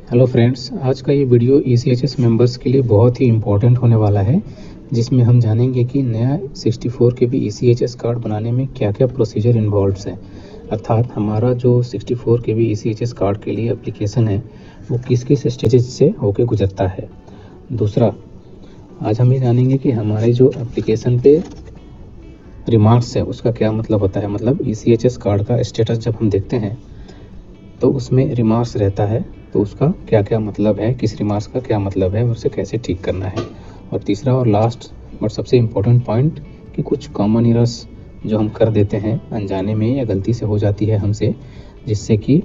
Hello friends, आज का ये वीडियो ECHS मेंबर्स के लिए बहुत ही इम्पोर्टेंट होने वाला है, जिसमें हम जानेंगे कि नया 64 के भी ECHS कार्ड बनाने में क्या क्या प्रोसीजर इन्वॉल्व्स है। अर्थात हमारा जो 64 के भी ECHS कार्ड के लिए एप्लीकेशन है वो किस किस स्टेजेस से होके गुजरता है। दूसरा, आज हम ये जानेंगे कि हमारे जो एप्लीकेशन पे रिमार्क्स है उसका क्या मतलब होता है। मतलब ECHS कार्ड का स्टेटस जब हम देखते हैं तो उसमें रिमार्क्स रहता है, तो उसका क्या क्या मतलब है, किस रिमार्क्स का क्या मतलब है और उसे कैसे ठीक करना है। और तीसरा और लास्ट बट सबसे इम्पोर्टेंट पॉइंट कि कुछ कॉमन एरर्स जो हम कर देते हैं अनजाने में या गलती से हो जाती है हमसे, जिससे कि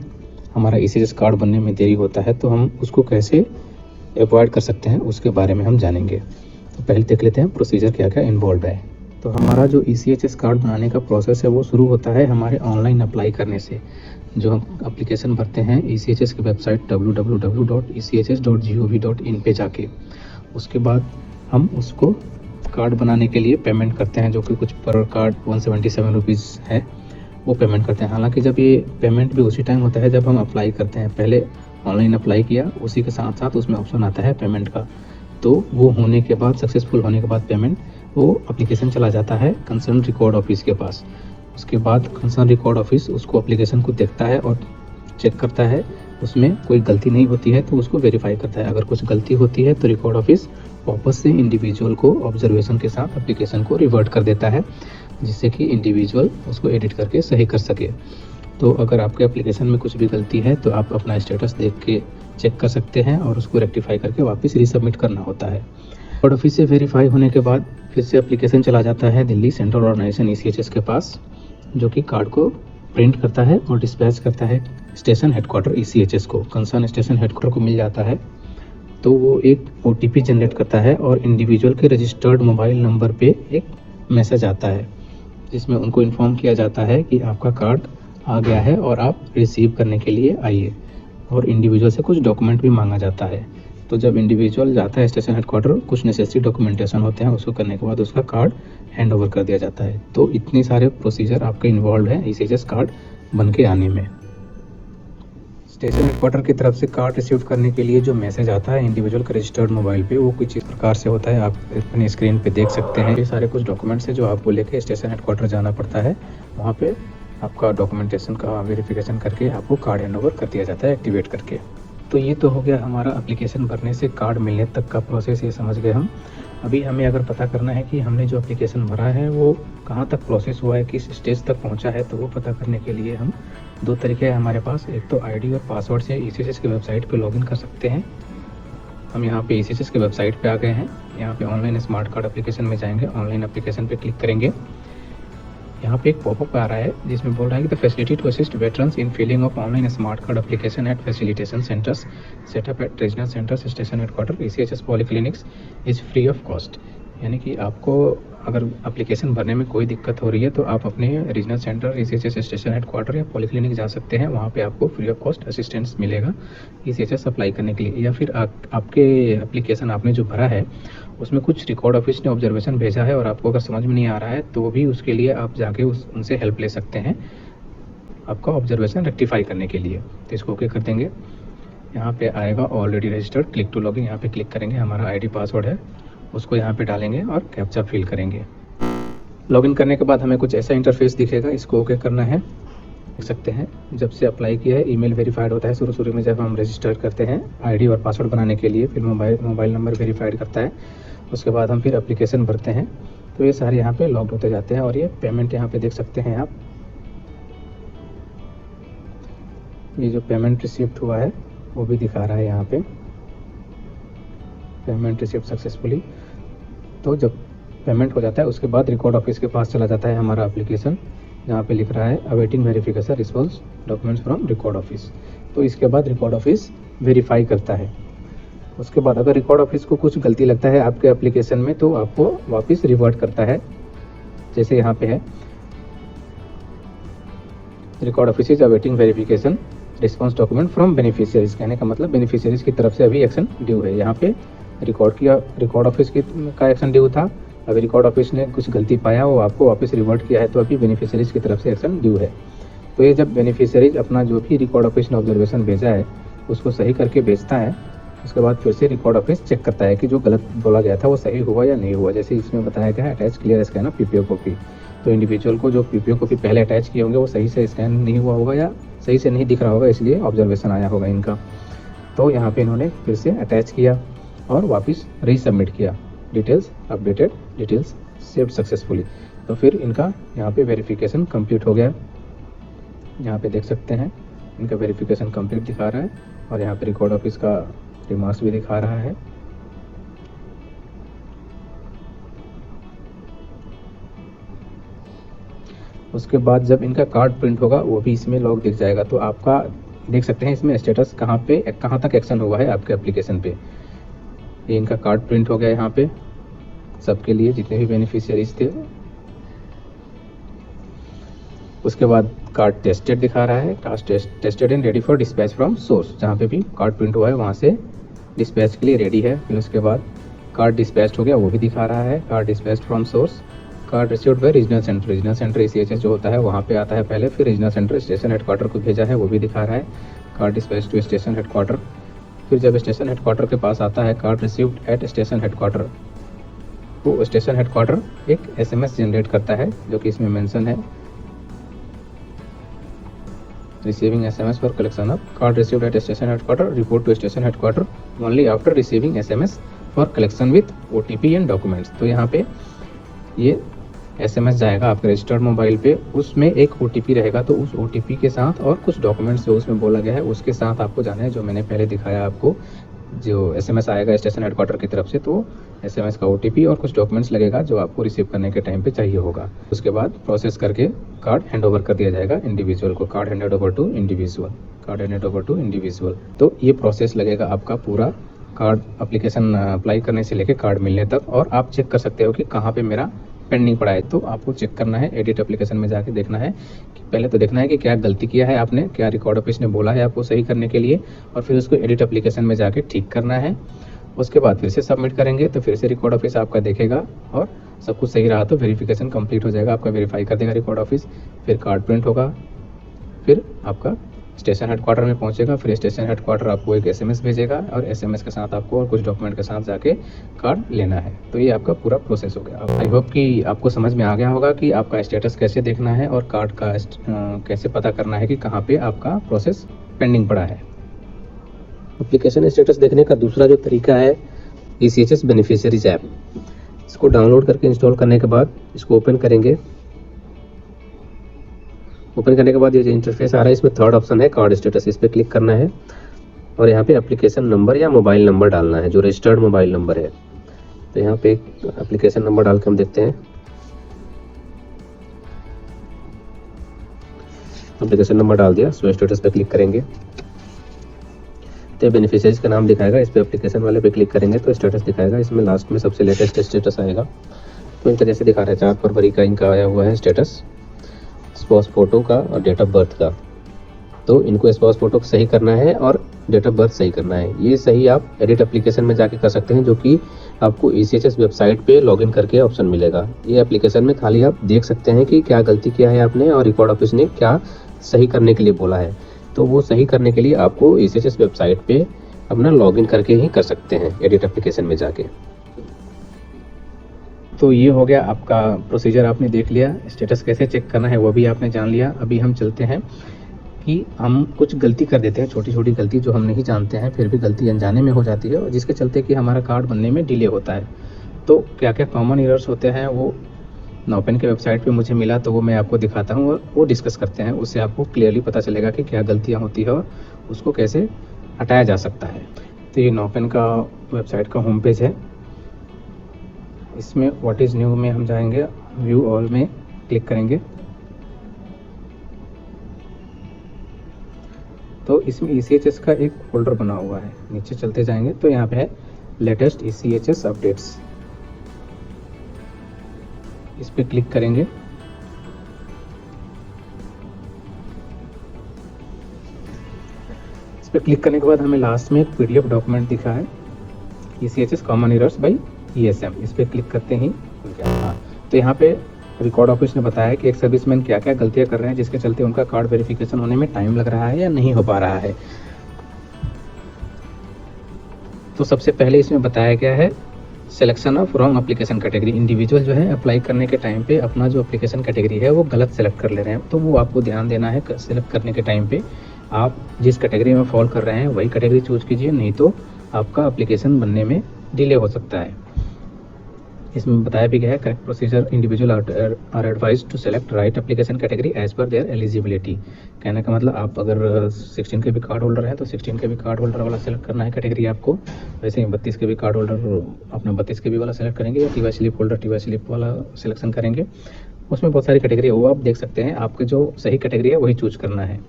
हमारा ECHS कार्ड बनने में देरी होता है, तो हम उसको कैसे अवॉइड कर सकते हैं उसके बारे में हम जानेंगे। तो पहले देख लेते हैं प्रोसीजर क्या क्या इन्वॉल्व है। तो हमारा जो ECHS कार्ड बनाने का प्रोसेस है वो शुरू होता है हमारे ऑनलाइन अप्लाई करने से। जो हम एप्लीकेशन भरते हैं ECHS की वेबसाइट www.echs.gov.in पे जाके, उसके बाद हम उसको कार्ड बनाने के लिए पेमेंट करते हैं, जो कि कुछ पर कार्ड 177 रुपीज़ है, वो पेमेंट करते हैं। हालांकि जब ये पेमेंट भी उसी टाइम होता है जब हम अप्लाई करते हैं। पहले ऑनलाइन अप्लाई किया, उसी के साथ साथ उसमें ऑप्शन आता है पेमेंट का, तो वो होने के बाद, सक्सेसफुल होने के बाद पेमेंट, वो एप्लीकेशन चला जाता है कंसर्न रिकॉर्ड ऑफिस के पास। उसके बाद कंसर्न रिकॉर्ड ऑफिस उसको एप्लीकेशन को देखता है और चेक करता है, उसमें कोई गलती नहीं होती है तो उसको वेरीफाई करता है। अगर कुछ गलती होती है तो रिकॉर्ड ऑफिस वापस से इंडिविजुअल को ऑब्जर्वेशन के साथ एप्लीकेशन को रिवर्ट कर देता है, जिससे कि इंडिविजुअल उसको एडिट करके सही कर सके। तो अगर आपके एप्लीकेशन में कुछ भी गलती है तो आप अपना स्टेटस देख के चेक कर सकते हैं और उसको रेक्टिफाई करके वापस रीसबमिट करना होता है। रिकॉर्ड ऑफिस से वेरीफाई होने के बाद फिर से एप्लीकेशन चला जाता है दिल्ली सेंट्रल ऑर्गेनाइजेशन ECHS के पास, जो कि कार्ड को प्रिंट करता है और डिस्पैच करता है स्टेशन हेडक्वार्टर ECHS को। कंसर्न स्टेशन हेडक्वार्टर को मिल जाता है तो वो एक OTP जनरेट करता है और इंडिविजुअल के रजिस्टर्ड मोबाइल नंबर पे एक मैसेज आता है, जिसमें उनको इन्फॉर्म किया जाता है कि आपका कार्ड आ गया है और आप रिसीव करने के लिए आइए। और इंडिविजुअल से कुछ डॉक्यूमेंट भी मांगा जाता है। तो जब इंडिविजुअल जाता है स्टेशन हेडक्वार्टर, कुछ नेसेसरी डॉक्यूमेंटेशन होते हैं, उसको करने के बाद उसका कार्ड हैंड ओवर कर दिया जाता है। तो इतने सारे प्रोसीजर आपके इन्वॉल्व है ECHS कार्ड बन के आने में। स्टेशन हेडक्वार्टर की तरफ से कार्ड रिसीव करने के लिए जो मैसेज आता है इंडिविजुअल के रजिस्टर्ड मोबाइल पे, वो कुछ इस प्रकार से होता है, आप अपनी स्क्रीन पे देख सकते हैं। ये सारे कुछ डॉक्यूमेंट्स हैं जो आपको लेके स्टेशन हेडक्वार्टर जाना पड़ता है। वहाँ पे आपका डॉक्यूमेंटेशन का वेरिफिकेशन करके आपको कार्ड हैंड ओवर कर दिया जाता है एक्टिवेट करके। तो ये तो हो गया हमारा एप्लीकेशन भरने से कार्ड मिलने तक का प्रोसेस, ये समझ गए हम। अभी हमें अगर पता करना है कि हमने जो एप्लीकेशन भरा है वो कहाँ तक प्रोसेस हुआ है, किस स्टेज तक पहुँचा है, तो वो पता करने के लिए हम दो तरीके हैं हमारे पास। एक तो ID और पासवर्ड से ECHS की वेबसाइट पे लॉगिन कर सकते हैं। हम यहाँ पे ECHS की वेबसाइट पे आ गए हैं। यहाँ पे ऑनलाइन स्मार्ट कार्ड एप्लीकेशन में जाएंगे, ऑनलाइन एप्लीकेशन पे क्लिक करेंगे। यहाँ पे एक पॉपअप आ रहा है जिसमें बोल रहा है कि the facility to assist veterans in filling of online smart card application at facilitation centres setup at regional centres station headquarter ECHS polyclinics is free of cost. यानी कि आपको अगर एप्लीकेशन भरने में कोई दिक्कत हो रही है तो आप अपने regional centre ECHS station headquarter या पॉलीक्लिनिक जा सकते हैं। वहाँ पे आपको फ्री ऑफ कॉस्ट असिस्टेंस मिलेगा ECHS अप्लाई करने के लिए। या फिर आपके एप्लीकेशन आपने जो भरा है उसमें कुछ रिकॉर्ड ऑफिस ने ऑब्जर्वेशन भेजा है और आपको अगर समझ में नहीं आ रहा है तो भी उसके लिए आप जाके उनसे हेल्प ले सकते हैं आपका ऑब्जर्वेशन रेक्टिफाई करने के लिए। तो इसको ओके कर देंगे। यहाँ पे आएगा already registered, click to login, यहाँ पे क्लिक करेंगे। हमारा ID पासवर्ड है उसको यहाँ पे डालेंगे और कैप्चा फिल करेंगे। लॉगिन करने के बाद हमें कुछ ऐसा इंटरफेस दिखेगा, इसको ओके करना है। देख सकते हैं जब से अप्लाई किया है ईमेल वेरीफाइड होता है शुरू में, जब हम रजिस्टर करते हैं ID और पासवर्ड बनाने के लिए, फिर मोबाइल नंबर वेरीफाइड करता है, उसके बाद हम फिर एप्लीकेशन भरते हैं। तो ये सारे यहाँ पे लॉग होते जाते हैं। और ये पेमेंट यहाँ पे देख सकते हैं आप, ये जो पेमेंट रिसीव्ड हुआ है वो भी दिखा रहा है यहाँ पे, पेमेंट रिसीव्ड सक्सेसफुली। तो जब पेमेंट हो जाता है उसके बाद रिकॉर्ड ऑफिस के पास चला जाता है हमारा एप्लीकेशन, जहाँ पे लिख रहा है awaiting verification response documents from record office. तो इसके बाद रिकॉर्ड ऑफिस वेरीफाई करता है। उसके बाद अगर रिकॉर्ड ऑफिस को कुछ गलती लगता है आपके एप्लीकेशन में तो आपको वापस रिवर्ट करता है। जैसे यहाँ पे है record office is awaiting verification response document from beneficiaries, कहने का मतलब बेनिफिशियरीज की तरफ से अभी एक्शन ड्यू है। यहाँ पे रिकॉर्ड ऑफिस का एक्शन ड्यू था, अभी रिकॉर्ड ऑफिस ने कुछ गलती पाया, वो आपको वापस रिवर्ट किया है, तो अभी बेनिफिशियरीज की तरफ से एक्शन ड्यू है। तो ये जब बेनिफिशियरीज अपना जो भी रिकॉर्ड ऑफिस ने ऑब्जर्वेशन भेजा है उसको सही करके भेजता है। उसके बाद फिर से रिकॉर्ड ऑफिस चेक करता है कि जो गलत बोला गया था वो सही हुआ या नहीं हुआ। जैसे इसमें बताया गया है attach clear scan of PPO copy, तो इंडिविजुअल को जो पीपीओ कॉपी पहले अटैच किए होंगे वो सही से स्कैन नहीं हुआ होगा या सही से नहीं दिख रहा होगा, इसलिए ऑब्जर्वेशन आया होगा इनका। तो यहाँ पे इन्होंने फिर से अटैच किया और वापस रीसबमिट किया। Details updated, details saved successfully. तो फिर इनका यहाँ पे वेरिफिकेशन कंप्लीट हो गया। यहाँ पे देख सकते हैं इनका वेरिफिकेशन कंप्लीट दिखा रहा है और यहाँ पे रिकॉर्ड ऑफिस का रिमार्क्स भी दिखा रहा है। उसके बाद जब इनका कार्ड प्रिंट होगा वो भी इसमें लॉग दिख जाएगा। तो आपका देख सकते हैं इसमें स्टेटस कहाँ तक एक्शन हुआ है आपके एप्लीकेशन पे। ये इनका कार्ड प्रिंट हो गया यहाँ पे सबके लिए, जितने भी बेनिफिशियरीज थे। उसके बाद कार्ड टेस्टेड दिखा रहा है, tested and ready for dispatch from source. जहाँ पे भी कार्ड प्रिंट हुआ है वहाँ से डिस्पैच के लिए रेडी है। फिर उसके बाद कार्ड डिस्पैच हो गया वो भी दिखा रहा है। Card dispatch from source, card received by regional centre. Regional centre ECHS जो होता है वहाँ पे आता है पहले, फिर रीजनल सेंटर स्टेशन हेडक्वार्टर को भेजा है वो भी दिखा रहा है। Card dispatch to station headquarter, फिर जब स्टेशन हेडक्वार्टर के पास आता है card received at station headquarter, तो स्टेशन हेडक्वार्टर एक SMS जनरेट करता है जो कि इसमें मेंशन है। Receiving SMS for collection of card received at station headquarter, report to station headquarter only after receiving SMS for collection with OTP and documents। तो यहाँ पे ये SMS जाएगा आपके रजिस्टर्ड मोबाइल पे, उसमें एक OTP रहेगा। तो उस OTP के साथ और कुछ डॉक्यूमेंट्स जो उसमें बोला गया है उसके साथ आपको जाना है, जो मैंने पहले दिखाया आपको। जो SMS आएगा स्टेशन हेडक्वार्टर की तरफ से, तो SMS का OTP और कुछ डॉक्यूमेंट्स लगेगा जो आपको रिसीव करने के टाइम पे चाहिए होगा। उसके बाद प्रोसेस करके कार्ड हैंड ओवर कर दिया जाएगा इंडिविजुअल को। Card handed over to individual, card handed over to individual. तो ये प्रोसेस लगेगा आपका पूरा कार्ड एप्लीकेशन अप्लाई करने से लेके कार्ड मिलने तक। और आप चेक कर सकते हो कि कहाँ पे मेरा पेंडिंग पड़ा है। तो आपको चेक करना है, एडिट एप्लीकेशन में जाके देखना है कि पहले तो देखना है कि क्या गलती किया है आपने, क्या रिकॉर्ड ऑफिस ने बोला है आपको सही करने के लिए, और फिर उसको एडिट एप्लीकेशन में जाके ठीक करना है। उसके बाद फिर से सबमिट करेंगे तो फिर से रिकॉर्ड ऑफिस आपका देखेगा और सब कुछ सही रहा तो वेरिफिकेशन कंप्लीट हो जाएगा, आपका वेरीफाई कर देगा रिकॉर्ड ऑफिस। फिर कार्ड प्रिंट होगा, फिर आपका स्टेशन हेडक्वार्टर में पहुंचेगा, फिर स्टेशन हेडक्वार्टर आपको एक SMS भेजेगा और SMS के साथ आपको और कुछ डॉक्यूमेंट के साथ जाके कार्ड लेना है। तो ये आपका पूरा प्रोसेस हो गया। आई होप कि आपको समझ में आ गया होगा कि आपका स्टेटस कैसे देखना है और कार्ड का कैसे पता करना है कि कहाँ पे आपका प्रोसेस पेंडिंग पड़ा है। एप्लीकेशन स्टेटस देखने का दूसरा जो तरीका है ECHS बेनिफिशियरीज ऐप। इसको डाउनलोड करके इंस्टॉल करने के बाद इसको ओपन करेंगे। ओपन करने के बाद ये जो इंटरफेस आ रहा है इसमें थर्ड ऑप्शन है कार्ड स्टेटस, इस पर क्लिक करना है और यहाँ पे एप्लीकेशन नंबर या मोबाइल नंबर डालना है जो रजिस्टर्ड मोबाइल नंबर है। तो यहाँ पे एप्लीकेशन नंबर डाल के हम देखते हैं। एप्लीकेशन नंबर डाल दिया, सो स्टेटस पे क्लिक करेंगे तो बेनिफिशियरीज का नाम दिखाएगा। इस पे एप्लीकेशन वाले पे क्लिक करेंगे तो स्टेटस दिखाएगा। इसमें लास्ट में सबसे लेटेस्ट स्टेटस आएगा। तो इनका जैसे दिखा रहा है 4 फरवरी का इनका आया हुआ है स्टेटस, स्पॉस फोटो का और डेट ऑफ बर्थ का। तो इनको स्पॉस फोटो सही करना है और डेट ऑफ बर्थ सही करना है। ये सही आप एडिट एप्लीकेशन में जाके कर सकते हैं, जो कि आपको ECHS वेबसाइट पे लॉगिन करके ऑप्शन मिलेगा। ये एप्लीकेशन में खाली आप देख सकते हैं कि क्या गलती किया है आपने और रिकॉर्ड ऑफिस ने क्या सही करने के लिए बोला है। तो वो सही करने के लिए आपको ECHS वेबसाइट पे अपना लॉगिन करके ही कर सकते हैं एडिट एप्लीकेशन में जाके। तो ये हो गया आपका प्रोसीजर, आपने देख लिया। स्टेटस कैसे चेक करना है वो भी आपने जान लिया। अभी हम चलते हैं कि हम कुछ गलती कर देते हैं, छोटी छोटी गलती जो हम नहीं जानते हैं, फिर भी गलती अनजाने में हो जाती है और जिसके चलते कि हमारा कार्ड बनने में डिले होता है। तो क्या क्या कॉमन एरर्स होते हैं वो नौपेन के वेबसाइट पे मुझे मिला, तो वो मैं आपको दिखाता हूँ और वो डिस्कस करते हैं। उससे आपको क्लियरली पता चलेगा कि क्या गलतियाँ होती है और उसको कैसे हटाया जा सकता है। तो ये नौपेन का वेबसाइट का होम पेज है। इसमें व्हाट इज़ न्यू में हम जाएंगे, व्यू ऑल में क्लिक करेंगे तो इसमें ECHS का एक फोल्डर बना हुआ है। नीचे चलते जाएंगे तो यहाँ पे है लेटेस्ट ECHS अपडेट्स, इस पे क्लिक करेंगे। इस पे क्लिक करने के बाद हमें लास्ट में एक PDF डॉक्यूमेंट दिखा है ECHS common errors by ESM, इस पे क्लिक करते ही तो यहाँ पे रिकॉर्ड ऑफिस ने बताया कि एक सर्विसमैन क्या क्या गलतियाँ कर रहे हैं जिसके चलते उनका कार्ड वेरिफिकेशन होने में टाइम लग रहा है या नहीं हो पा रहा है। तो सबसे पहले इसमें बताया गया है selection of wrong application category. Individual जो है अप्लाई करने के टाइम पे अपना जो एप्लीकेशन कैटेगरी है वो गलत सेलेक्ट कर ले रहे हैं, तो वो आपको ध्यान देना है। सेलेक्ट करने के टाइम पे आप जिस कैटेगरी में फॉल कर रहे हैं वही कैटेगरी चूज कीजिए, नहीं तो आपका एप्लीकेशन बनने में डिले हो सकता है। इसमें बताया भी गया है correct procedure individual are advised to select right application category as per their eligibility. कहने का मतलब आप अगर 16 के भी कार्ड होल्डर हैं तो 16 के भी कार्ड होल्डर वाला सेलेक्ट करना है कैटेगरी आपको। वैसे ही 32 के भी कार्ड होल्डर अपना 32 के भी वाला सेलेक्ट करेंगे, या TY slip holder TY slip वाला सिलेक्शन करेंगे। उसमें बहुत सारी कैटेगरी है, वो आप देख सकते हैं। आपके जो सही कैटेगरी है वही चूज करना है।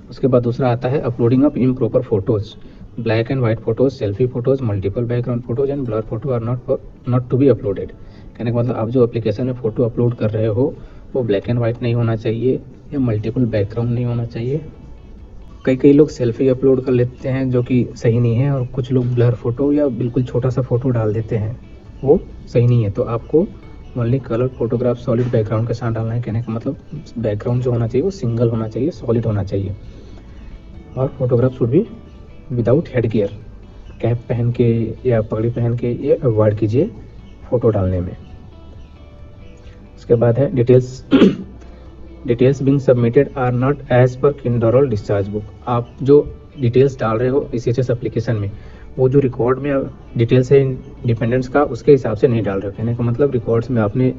उसके बाद दूसरा आता है uploading of improper photos. Black and white photos, selfie photos, multiple background photos and blur photo are not to be uploaded. कहने का मतलब आप जो एप्लीकेशन में फ़ोटो अपलोड कर रहे हो वो ब्लैक एंड वाइट नहीं होना चाहिए या मल्टीपल बैकग्राउंड नहीं होना चाहिए। कई लोग सेल्फी अपलोड कर लेते हैं जो कि सही नहीं है, और कुछ लोग ब्लर फोटो या बिल्कुल छोटा सा फोटो डाल देते हैं, वो सही नहीं है। तो आपको only colour photograph solid background के साथ डालना है। कहने का मतलब बैकग्राउंड जो होना चाहिए वो सिंगल होना चाहिए, सॉलिड होना चाहिए, और फोटोग्राफ शुड भी विदाउट हेड गियर। कैप पहन के या पगड़ी पहन के ये अवॉइड कीजिए फ़ोटो डालने में। उसके बाद है details being submitted or not as per किंडरल डिस्चार्ज बुक। आप जो डिटेल्स डाल रहे हो ECHS एप्लीकेशन में, वो जो रिकॉर्ड में डिटेल्स है डिपेंडेंट्स का उसके हिसाब से नहीं डाल रहे हो। कहने का मतलब रिकॉर्ड्स में आपने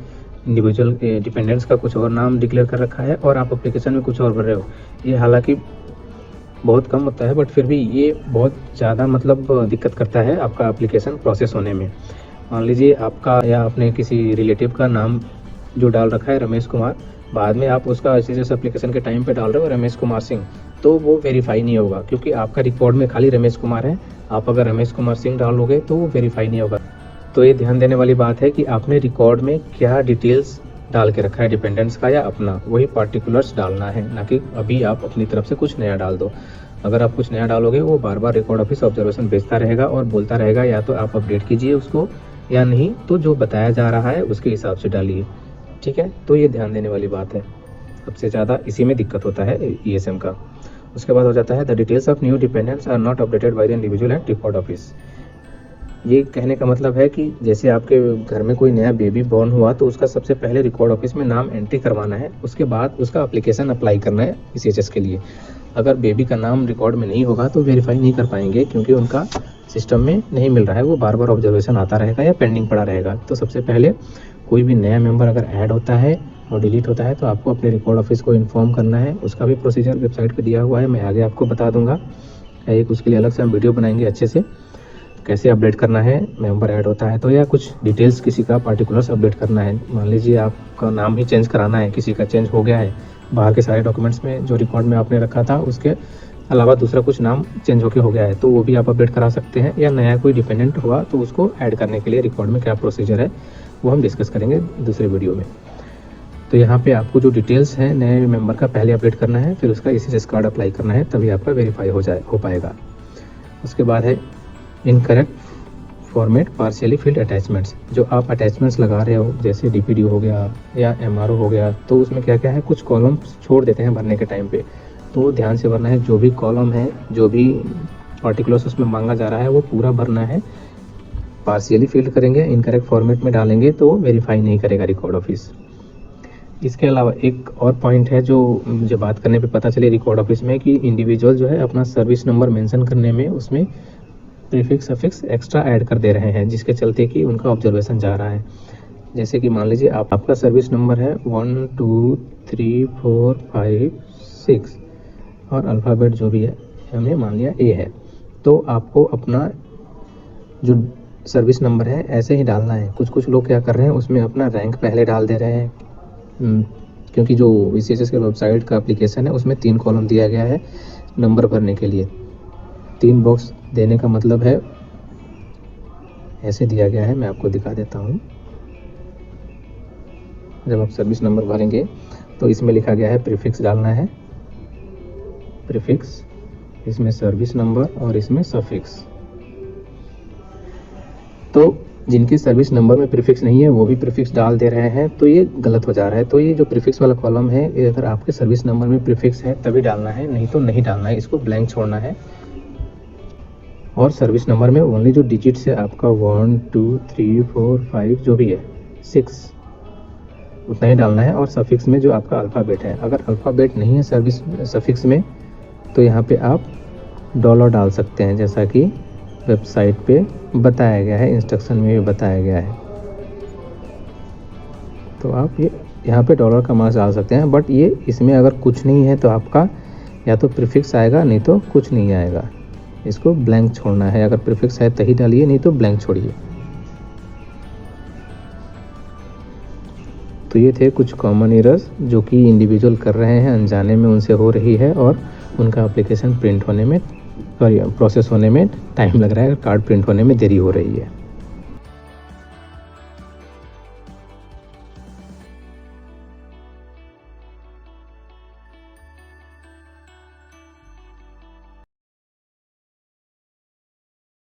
इंडिविजुअल डिपेंडेंट्स का कुछ और नाम डिक्लेयर कर रखा है और आप एप्लीकेशन में कुछ और भर रहे हो। ये हालांकि बहुत कम होता है, बट फिर भी ये बहुत ज़्यादा मतलब दिक्कत करता है आपका एप्लीकेशन प्रोसेस होने में। मान लीजिए आपका या अपने किसी रिलेटिव का नाम जो डाल रखा है रमेश कुमार, बाद में आप उसका ECHS एप्लीकेशन के टाइम पे डाल रहे हो रमेश कुमार सिंह, तो वो वेरीफाई नहीं होगा, क्योंकि आपका रिकॉर्ड में खाली रमेश कुमार है। आप अगर रमेश कुमार सिंह डालोगे तो वो वेरीफाई नहीं होगा। तो ये ध्यान देने वाली बात है कि आपने रिकॉर्ड में क्या डिटेल्स डाल के रखा है डिपेंडेंट्स का या अपना, वही पार्टिकुलर्स डालना है, ना कि अभी आप अपनी तरफ से कुछ नया डाल दो। अगर आप कुछ नया डालोगे वो बार बार रिकॉर्ड ऑफिस ऑब्जर्वेशन भेजता रहेगा और बोलता रहेगा या तो आप अपडेट कीजिए उसको, या नहीं तो जो बताया जा रहा है उसके हिसाब से डालिए। ठीक है, तो ये ध्यान देने वाली बात है। सबसे ज़्यादा इसी में दिक्कत होता है ESM का। उसके बाद हो जाता है the details of new dependents are not updated by the individual at record office. ये कहने का मतलब है कि जैसे आपके घर में कोई नया बेबी बॉर्न हुआ तो उसका सबसे पहले रिकॉर्ड ऑफिस में नाम एंट्री करवाना है, उसके बाद उसका एप्लीकेशन अप्लाई करना है ECHS के लिए। अगर बेबी का नाम रिकॉर्ड में नहीं होगा तो वेरीफाई नहीं कर पाएंगे, क्योंकि उनका सिस्टम में नहीं मिल रहा है, वो बार बार ऑब्जर्वेशन आता रहेगा या पेंडिंग पड़ा रहेगा। तो सबसे पहले कोई भी नया मेंबर अगर ऐड होता है और डिलीट होता है तो आपको अपने रिकॉर्ड ऑफिस को इन्फॉर्म करना है। उसका भी प्रोसीजर वेबसाइट पर दिया हुआ है, मैं आगे आपको बता दूंगा। एक उसके लिए अलग से हम वीडियो बनाएंगे अच्छे से, कैसे अपडेट करना है मेंबर ऐड होता है तो, या कुछ डिटेल्स किसी का पार्टिकुलर्स अपडेट करना है। मान लीजिए आपका नाम ही चेंज कराना है, किसी का चेंज हो गया है, बाहर के सारे डॉक्यूमेंट्स में जो रिकॉर्ड में आपने रखा था उसके अलावा दूसरा कुछ नाम चेंज होके हो गया है, तो वो भी आप अपडेट करा सकते हैं। या नया कोई डिपेंडेंट हुआ तो उसको ऐड करने के लिए रिकॉर्ड में क्या प्रोसीजर है वो हम डिस्कस करेंगे दूसरे वीडियो में। तो यहाँ पे आपको जो डिटेल्स हैं नए मेंबर का पहले अपडेट करना है, फिर उसका ECHS कार्ड अप्लाई करना है, तभी आपका वेरीफाई हो पाएगा। उसके बाद है incorrect format partially field attachments. जो आप अटैचमेंट्स लगा रहे हो जैसे DPD हो गया या MRO हो गया, तो उसमें क्या क्या है, कुछ कॉलम छोड़ देते हैं भरने के टाइम पे, तो ध्यान से भरना है। जो भी कॉलम है, जो भी पार्टिकुलर्स उसमें मांगा जा रहा है वो पूरा भरना है। पार्शियली फिल्ड करेंगे, इनकरेक्ट फॉर्मेट में डालेंगे तो वेरीफाई नहीं करेगा रिकॉर्ड ऑफिस। इसके अलावा एक और पॉइंट है जो मुझे बात करने पे पता चले रिकॉर्ड ऑफिस में, कि इंडिविजुअल जो है अपना सर्विस नंबर मेंशन करने में उसमें प्रीफिक्स सफिक्स एक्स्ट्रा ऐड कर दे रहे हैं, जिसके चलते कि उनका ऑब्जर्वेशन जा रहा है। जैसे कि मान लीजिए आपका सर्विस नंबर है 1 2 3 4 5 6 और अल्फ़ाबेट जो भी है हमने मान लिया A है, तो आपको अपना जो सर्विस नंबर है ऐसे ही डालना है। कुछ लोग क्या कर रहे हैं उसमें अपना रैंक पहले डाल दे रहे हैं, क्योंकि जो ECHS के वेबसाइट का एप्लीकेशन है उसमें 3 कॉलम दिया गया है नंबर भरने के लिए। 3 बॉक्स देने का मतलब है ऐसे दिया गया है, मैं आपको दिखा देता हूँ। जब आप सर्विस नंबर भरेंगे तो इसमें लिखा गया है प्रीफिक्स डालना है, प्रीफिक्स, इसमें सर्विस नंबर और इसमें सफिक्स। तो जिनके सर्विस नंबर में प्रीफिक्स नहीं है वो भी प्रीफिक्स डाल दे रहे हैं, तो ये गलत हो जा रहा है। तो ये जो प्रीफिक्स वाला कॉलम है, ये अगर आपके सर्विस नंबर में प्रीफिक्स है तभी डालना है, नहीं तो नहीं डालना है, इसको ब्लैंक छोड़ना है। और सर्विस नंबर में ओनली जो डिजिट्स है आपका 1 2 3 4 5 जो भी है 6 उतना ही डालना है। और सफिक्स में जो आपका अल्फ़ाबेट है, अगर अल्फ़ाबेट नहीं है सर्विस सफिक्स में तो यहाँ पे आप डॉलर डाल सकते हैं, जैसा कि वेबसाइट पे बताया गया है, इंस्ट्रक्शन में भी बताया गया है। तो आप ये यहाँ पे डॉलर का मार्क्स डाल सकते हैं। बट ये इसमें अगर कुछ नहीं है तो आपका या तो प्रीफिक्स आएगा, नहीं तो कुछ नहीं आएगा। इसको ब्लैंक छोड़ना है, अगर प्रीफिक्स है तभी डालिए, नहीं तो ब्लैंक छोड़िए। तो ये थे कुछ कॉमन एरर्स जो कि इंडिविजुअल कर रहे हैं, अनजाने में उनसे हो रही है और उनका एप्लीकेशन प्रिंट होने में, सॉरी प्रोसेस होने में टाइम लग रहा है, कार्ड प्रिंट होने में देरी हो रही है।